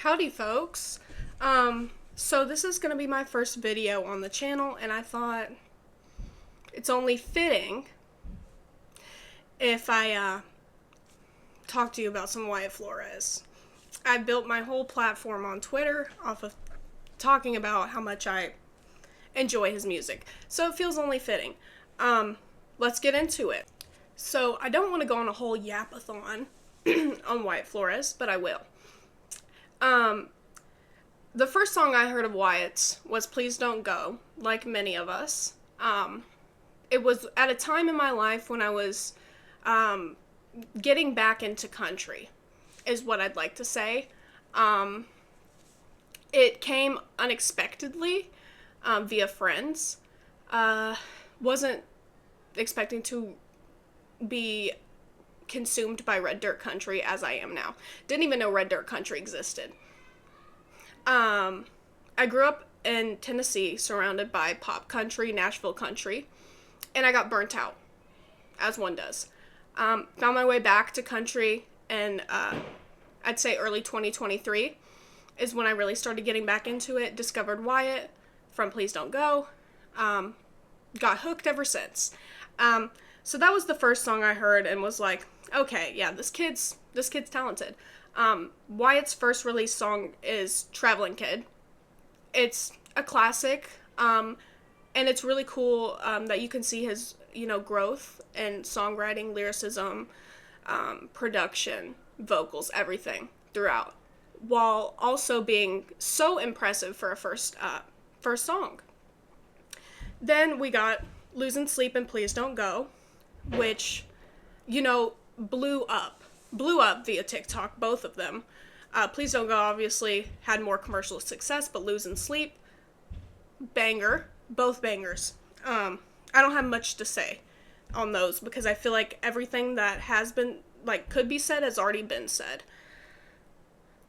Howdy folks. So this is going to be my first video on the channel, and I thought it's only fitting if I talk to you about some Wyatt Flores. I built my whole platform on Twitter off of talking about how much I enjoy his music, so it feels only fitting. Let's get into it. So I don't want to go on a whole yapathon on Wyatt Flores, but I will. The first song I heard of Wyatt's was Please Don't Go, like many of us. It was at a time in my life when I was getting back into country, is what I'd like to say. It came unexpectedly via friends. Wasn't expecting to be consumed by Red Dirt Country as I am now. Didn't even know Red Dirt Country existed. I grew up in Tennessee, surrounded by pop country, Nashville country, and I got burnt out, as one does. Found my way back to country, and I'd say early 2023 is when I really started getting back into it. Discovered Wyatt from Please Don't Go. Got hooked ever since. So that was the first song I heard and was like, okay, yeah, this kid's talented. Wyatt's first released song is Traveling Kid. It's a classic, and it's really cool that you can see his, growth in songwriting, lyricism, production, vocals, everything throughout, while also being so impressive for a first song. Then we got Losing Sleep and Please Don't Go, which, blew up via TikTok, both of them. Please Don't Go obviously had more commercial success, but Losing Sleep, banger, both bangers. I don't have much to say on those because I feel like everything that has been, could be said has already been said.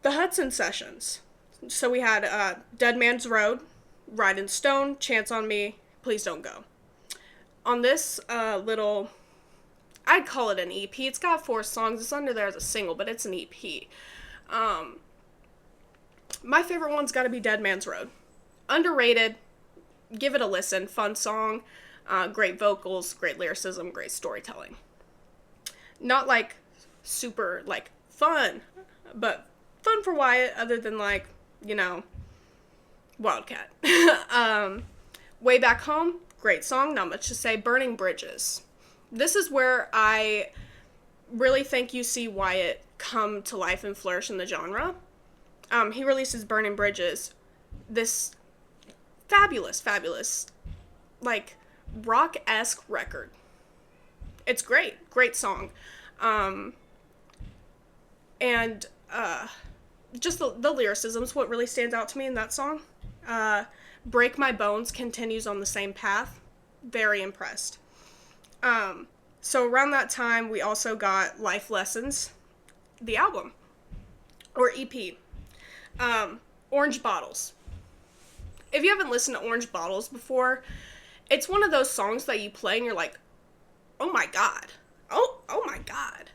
The Hudson Sessions. So we had Dead Man's Road, Ride in Stone, Chance on Me, Please Don't Go. On this little, I'd call it an EP. It's got 4 songs. It's under there as a single, but it's an EP. My favorite one's got to be Dead Man's Road. Underrated. Give it a listen. Fun song. Great vocals, great lyricism, great storytelling. Not super fun, but fun for Wyatt other than Wildcat. Way Back Home, great song, not much to say. Burning Bridges. This is where I really think you see Wyatt come to life and flourish in the genre. He releases Burning Bridges, this fabulous, rock-esque record. It's great song. And just the lyricism's what really stands out to me in that song. Break My Bones continues on the same path. Very impressed. So around that time, we also got Life Lessons, the album, or EP. Orange Bottles. If you haven't listened to Orange Bottles before, it's one of those songs that you play and you're like, oh my god. Oh my god.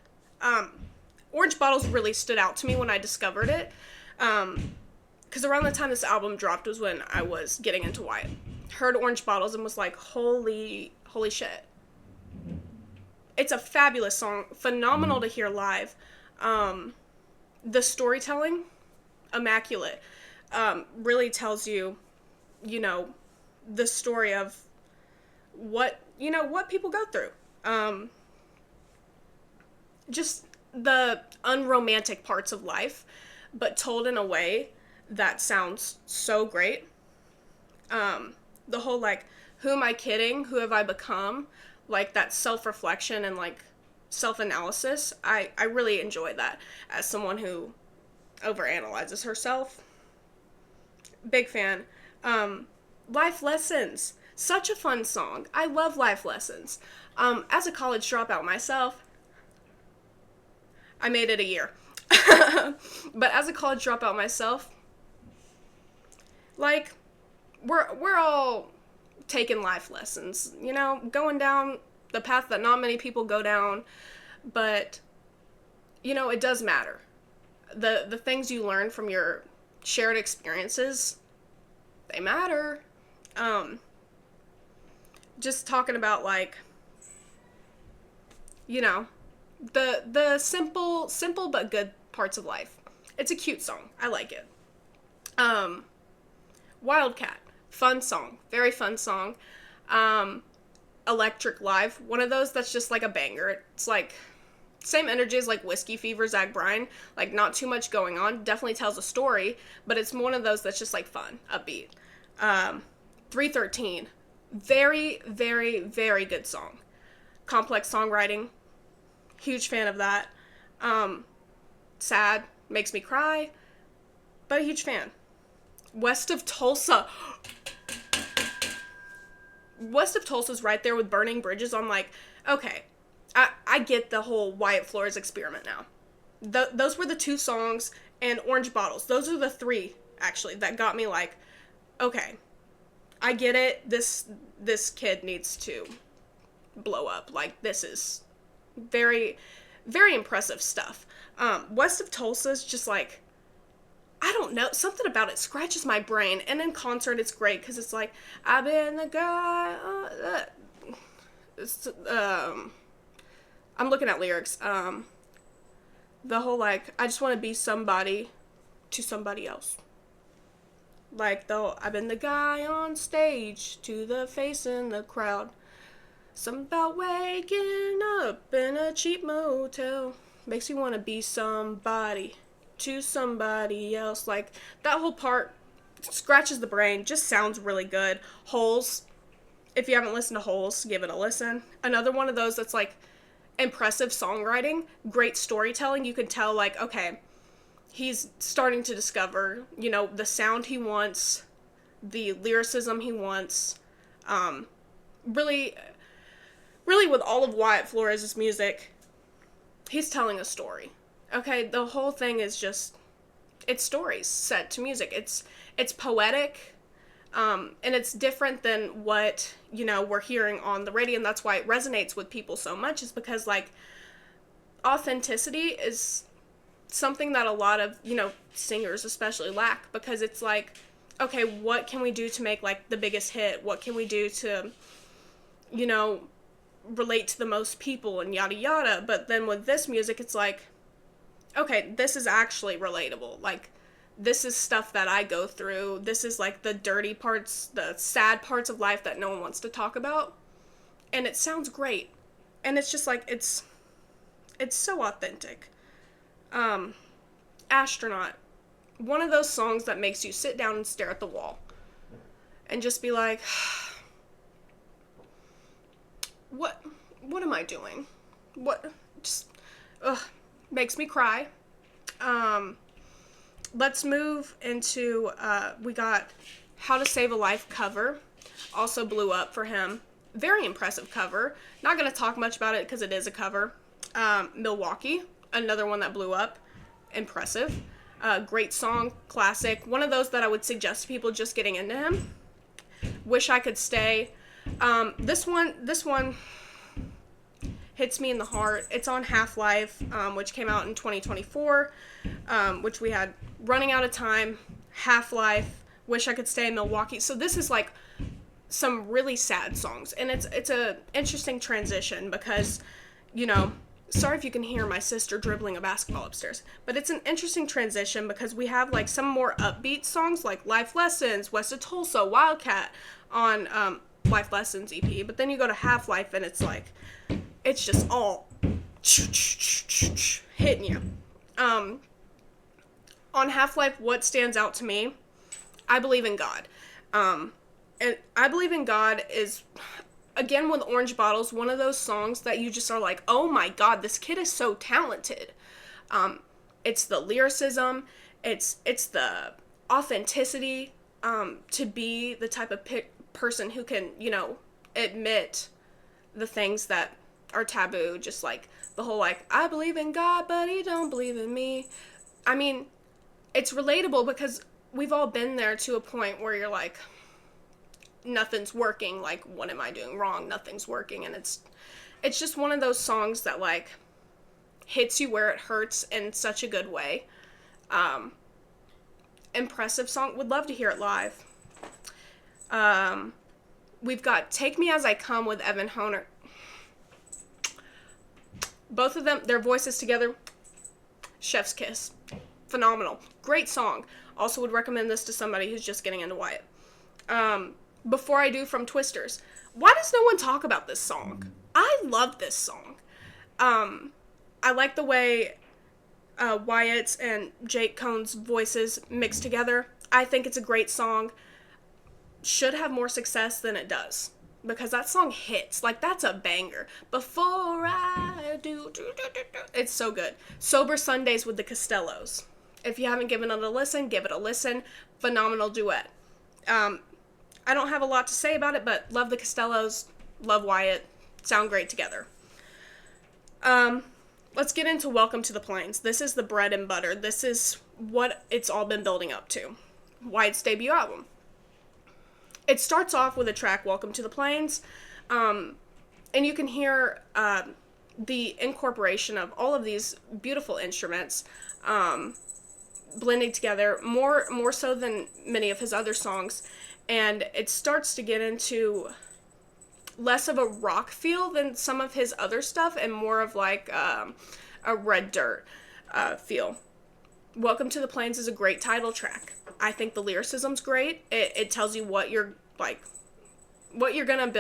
Orange Bottles really stood out to me when I discovered it. Because around the time this album dropped was when I was getting into Wyatt. Heard Orange Bottles and was like, holy shit. It's a fabulous song, phenomenal to hear live. The storytelling, immaculate. Really tells you, the story of what people go through. Just the unromantic parts of life, but told in a way that sounds so great. The whole, who am I kidding? Who have I become? That self-reflection and, self-analysis. I really enjoy that as someone who overanalyzes herself. Big fan. Life Lessons. Such a fun song. I love Life Lessons. As a college dropout myself, I made it a year. But as a college dropout myself, we're all taking life lessons, going down the path that not many people go down, but, it does matter. The things you learn from your shared experiences, they matter. Just talking about, like, you know, the simple but good parts of life. It's a cute song. I like it. Wildcat, fun song, very fun song. Electric Live, one of those that's just like a banger. It's like same energy as like Whiskey Fever, Zach Bryan, like not too much going on, definitely tells a story, but it's one of those that's just like fun, upbeat. 313, very, very, very good song. Complex songwriting, huge fan of that. Sad, makes me cry, but a huge fan. West of Tulsa. West of Tulsa's right there with Burning Bridges. I'm like, okay, I get the whole Wyatt Flores experiment now. Those were the two songs, and Orange Bottles. Those are the three, actually, that got me like, okay, I get it. This kid needs to blow up. Like, this is very, very impressive stuff. West of Tulsa's just like, I don't know, something about it scratches my brain, and in concert it's great because it's like, I've been the guy. I'm looking at lyrics. The whole like, I just want to be somebody to somebody else. Like, though I've been the guy on stage to the face in the crowd. Something about waking up in a cheap motel makes you want to be somebody to somebody else. Like, that whole part scratches the brain, just sounds really good. Holes, if you haven't listened to Holes, give it a listen. Another one of those that's like impressive songwriting, great storytelling. You can tell, like, okay, he's starting to discover, you know, the sound he wants, the lyricism he wants. Really with all of Wyatt Flores' music, he's telling a story. Okay, the whole thing is just, it's stories set to music. It's poetic, and it's different than what, you know, we're hearing on the radio, and that's why it resonates with people so much, is because, like, authenticity is something that a lot of, you know, singers especially lack, because it's like, okay, what can we do to make, like, the biggest hit? What can we do to, you know, relate to the most people and yada yada? But then with this music, it's like, okay, this is actually relatable. Like, this is stuff that I go through. This is like the dirty parts, the sad parts of life that no one wants to talk about. And it sounds great. And it's just like, it's so authentic. Astronaut. One of those songs that makes you sit down and stare at the wall. And just be like, what am I doing? Makes me cry. Let's move into, we got How to Save a Life cover. Also blew up for him. Very impressive cover. Not going to talk much about it because it is a cover. Milwaukee, another one that blew up. Impressive. Great song, classic. One of those that I would suggest to people just getting into him. Wish I Could Stay. This one hits me in the heart. It's on Half-Life, which came out in 2024, which we had Running Out of Time, Half-Life, Wish I Could Stay in Milwaukee. So this is like some really sad songs, and it's a interesting transition because, you know, sorry if you can hear my sister dribbling a basketball upstairs, but it's an interesting transition because we have like some more upbeat songs like Life Lessons, West of Tulsa, Wildcat on Life Lessons EP, but then you go to Half-Life and it's like, it's just all hitting you. On Half-Life, what stands out to me, I Believe in God. And I Believe in God is, again, with Orange Bottles, one of those songs that you just are like, oh my God, this kid is so talented. It's the lyricism, it's the authenticity, to be the type of person who can, you know, admit the things that are taboo, just like the whole like, I believe in God, but he don't believe in me. I mean, it's relatable because we've all been there to a point where you're like, nothing's working, like, what am I doing wrong? Nothing's working. And it's just one of those songs that like hits you where it hurts in such a good way. impressive song. Would love to hear it live. We've got Take Me As I Come with Evan Honer. Both of them, their voices together, chef's kiss. Phenomenal. Great song. Also would recommend this to somebody who's just getting into Wyatt. Before I Do from Twisters. Why does no one talk about this song? I love this song. I like the way Wyatt's and Jake Cohn's voices mix together. I think it's a great song. Should have more success than it does. Because that song hits. Like, that's a banger. Before I do. It's so good. Sober Sundays with the Costellos. If you haven't given it a listen, give it a listen. Phenomenal duet. I don't have a lot to say about it, but love the Costellos. Love Wyatt. Sound great together. Let's get into Welcome to the Plains. This is the bread and butter. This is what it's all been building up to. Wyatt's debut album. It starts off with a track, Welcome to the Plains, and you can hear the incorporation of all of these beautiful instruments blending together, more so than many of his other songs, and it starts to get into less of a rock feel than some of his other stuff, and more of like a Red Dirt feel. Welcome to the Plains is a great title track. I think the lyricism's great. It tells you what you're like, what you're gonna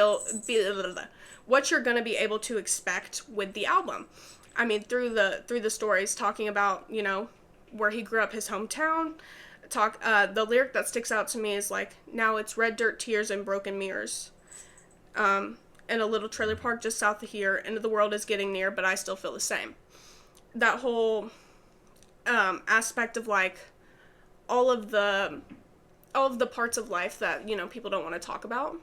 what you're gonna be able to expect with the album. I mean, through the stories, talking about, you know, where he grew up, his hometown. The lyric that sticks out to me is like, now it's red dirt, tears, and broken mirrors. In a little trailer park just south of here. End of the world is getting near, but I still feel the same. That whole aspect of like all of the parts of life that, you know, people don't want to talk about,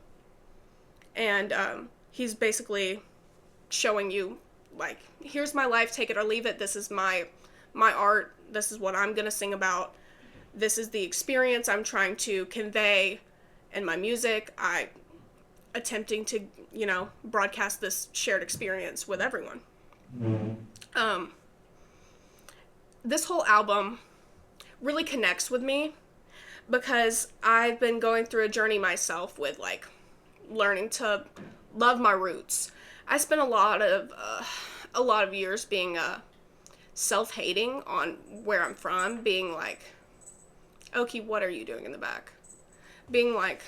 and he's basically showing you like, here's my life, take it or leave it. This is my art. This is what I'm gonna sing about. This is the experience I'm trying to convey in my music. I attempting to, you know, broadcast this shared experience with everyone. This whole album really connects with me because I've been going through a journey myself with like learning to love my roots. I spent a lot of years being self-hating on where I'm from, being like, Oki, what are you doing in the back? Being like,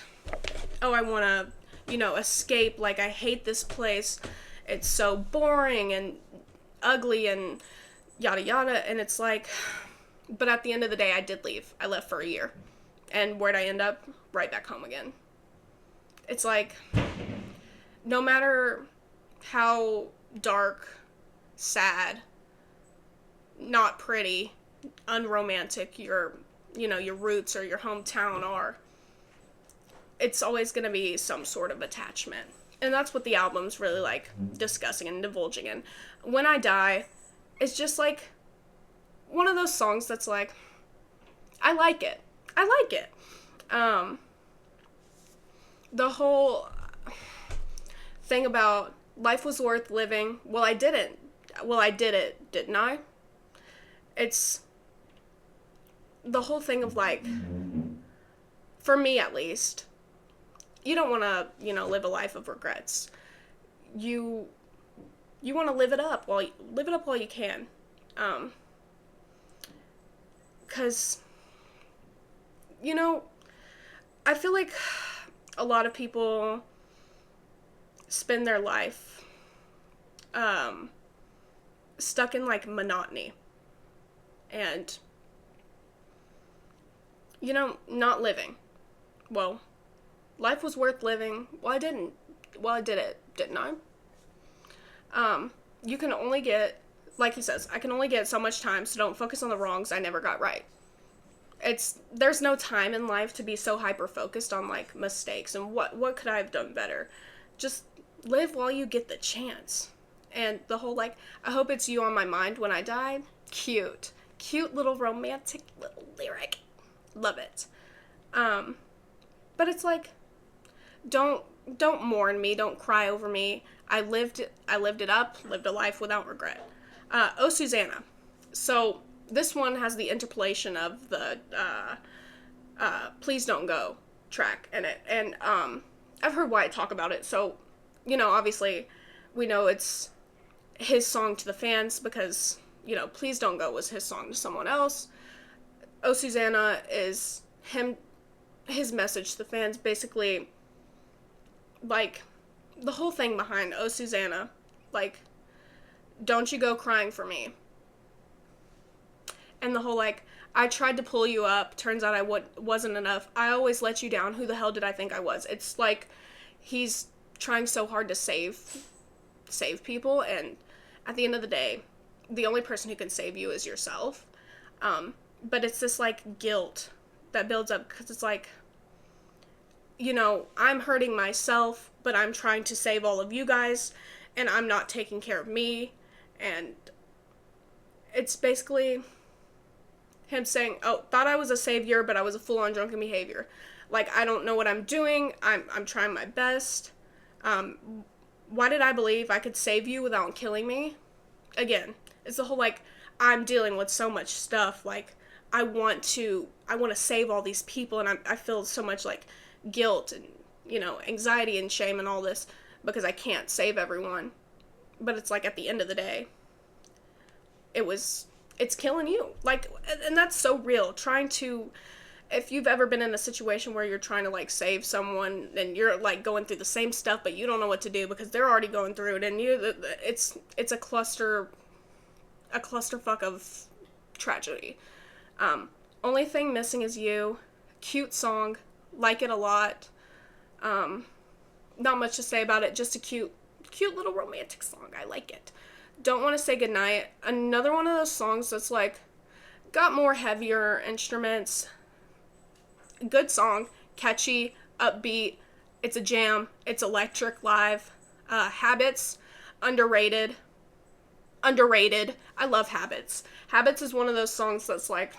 oh, I want to, you know, escape. Like, I hate this place. It's so boring and ugly and yada yada. And it's like, but at the end of the day, I did leave. I left for a year. And where'd I end up? Right back home again. It's like, no matter how dark, sad, not pretty, unromantic your roots or your hometown are, it's always going to be some sort of attachment. And that's what the album's really like discussing and divulging in. When I Die, it's just like one of those songs that's like, I like it. The whole thing about life was worth living. Well, I did it, didn't I? It's the whole thing of like, for me at least, you don't want to, you know, live a life of regrets. You want to live it up while you can. 'Cause, you know, I feel like a lot of people spend their life stuck in like monotony and, you know, not living. Well, life was worth living. Well, I did it, didn't I? You can only get, like he says, I can only get so much time, so don't focus on the wrongs I never got right. There's no time in life to be so hyper-focused on, like, mistakes and what could I have done better. Just live while you get the chance. And the whole, like, I hope it's you on my mind when I die. Cute little romantic little lyric. Love it. But it's like, don't mourn me, don't cry over me. I lived it up, lived a life without regret. Oh, Susanna. So this one has the interpolation of the Please Don't Go track in it. And I've heard Wyatt talk about it, so, obviously we know it's his song to the fans because, Please Don't Go was his song to someone else. Oh Susanna is his message to the fans, basically, like, the whole thing behind Oh Susanna, like, don't you go crying for me. And the whole, like, I tried to pull you up, turns out I wasn't enough. I always let you down. Who the hell did I think I was? It's like he's trying so hard to save people, and at the end of the day, the only person who can save you is yourself. But it's this, like, guilt that builds up because it's like, I'm hurting myself, but I'm trying to save all of you guys, and I'm not taking care of me. And it's basically him saying, oh, thought I was a savior, but I was a fool on drunken behavior. Like, I don't know what I'm doing. I'm trying my best. Why did I believe I could save you without killing me? Again, it's the whole, like, I'm dealing with so much stuff. Like, I want to save all these people, and I feel so much, like, guilt and, anxiety and shame and all this because I can't save everyone. But it's like, at the end of the day, it's killing you. Like, and that's so real. If you've ever been in a situation where you're trying to, like, save someone and you're, like, going through the same stuff, but you don't know what to do because they're already going through it, and it's a clusterfuck of tragedy. Only thing missing is you. Cute song. Like it a lot. Not much to say about it. Just a cute little romantic song. I like it. Don't Want to Say Goodnight. Another one of those songs that's, like, got more heavier instruments. Good song. Catchy. Upbeat. It's a jam. It's electric live. Habits. Underrated. I love Habits. Habits is one of those songs that's, like,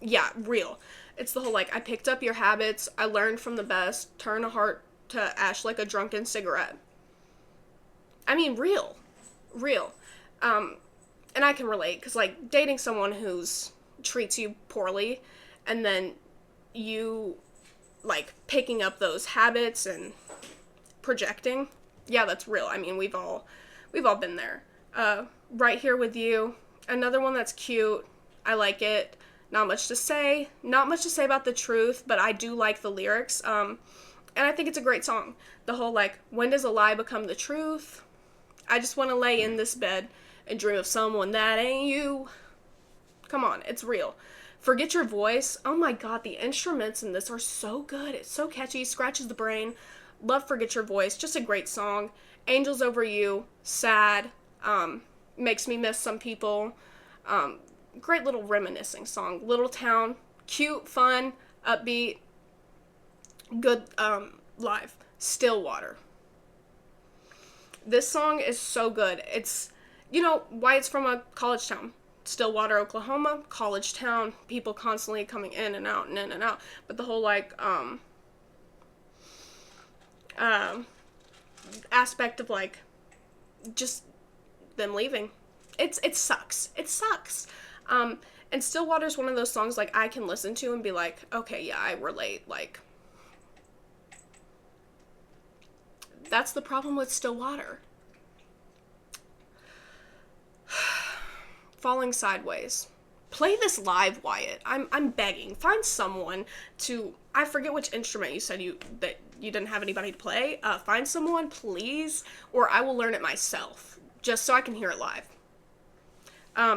yeah, real. It's the whole, like, I picked up your habits. I learned from the best. Turn a heart to ash like a drunken cigarette. I mean, real. And I can relate, because, like, dating someone who's treats you poorly, and then you, like, picking up those habits and projecting, yeah, that's real. I mean, we've all been there. Right Here With You, another one that's cute. I like it. Not much to say about the truth, but I do like the lyrics, and I think it's a great song. The whole, like, when does a lie become the truth? I just want to lay in this bed and dream of someone that ain't you. Come on, it's real. Forget Your Voice. Oh my god, the instruments in this are so good. It's so catchy, scratches the brain. Love Forget Your Voice, just a great song. Angels Over You, sad, makes me miss some people. Great little reminiscing song. Little Town, cute, fun, upbeat, good live. Stillwater. This song is so good. It's, why it's from a college town. Stillwater, Oklahoma, college town, people constantly coming in and out and in and out. But the whole, like, aspect of, like, just them leaving. It sucks. It sucks. And Stillwater's one of those songs, like, I can listen to and be like, okay, yeah, I relate. Like, that's the problem with Stillwater. Falling Sideways. Play this live, Wyatt. I'm begging. Find someone to, I forget which instrument you said that you didn't have anybody to play. Find someone, please, or I will learn it myself, just so I can hear it live.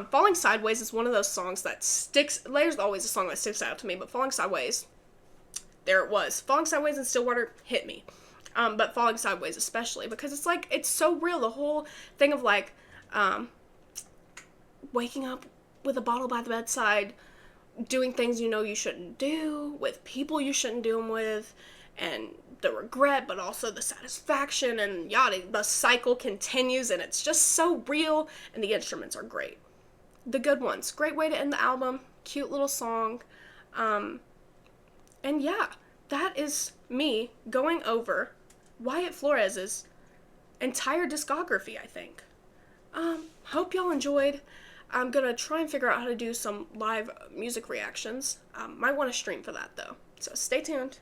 Falling Sideways is one of those songs that sticks. There's always a song that sticks out to me, but Falling Sideways, there it was. Falling Sideways and Stillwater hit me. But Falling Sideways especially, because it's like, it's so real. The whole thing of, like, waking up with a bottle by the bedside, doing things you shouldn't do, with people you shouldn't do them with, and the regret, but also the satisfaction, and yada. The cycle continues, and it's just so real, and the instruments are great. The good ones. Great way to end the album. Cute little song. And yeah, that is me going over Wyatt Flores' entire discography, I think. Hope y'all enjoyed. I'm going to try and figure out how to do some live music reactions. Might want to stream for that, though. So stay tuned.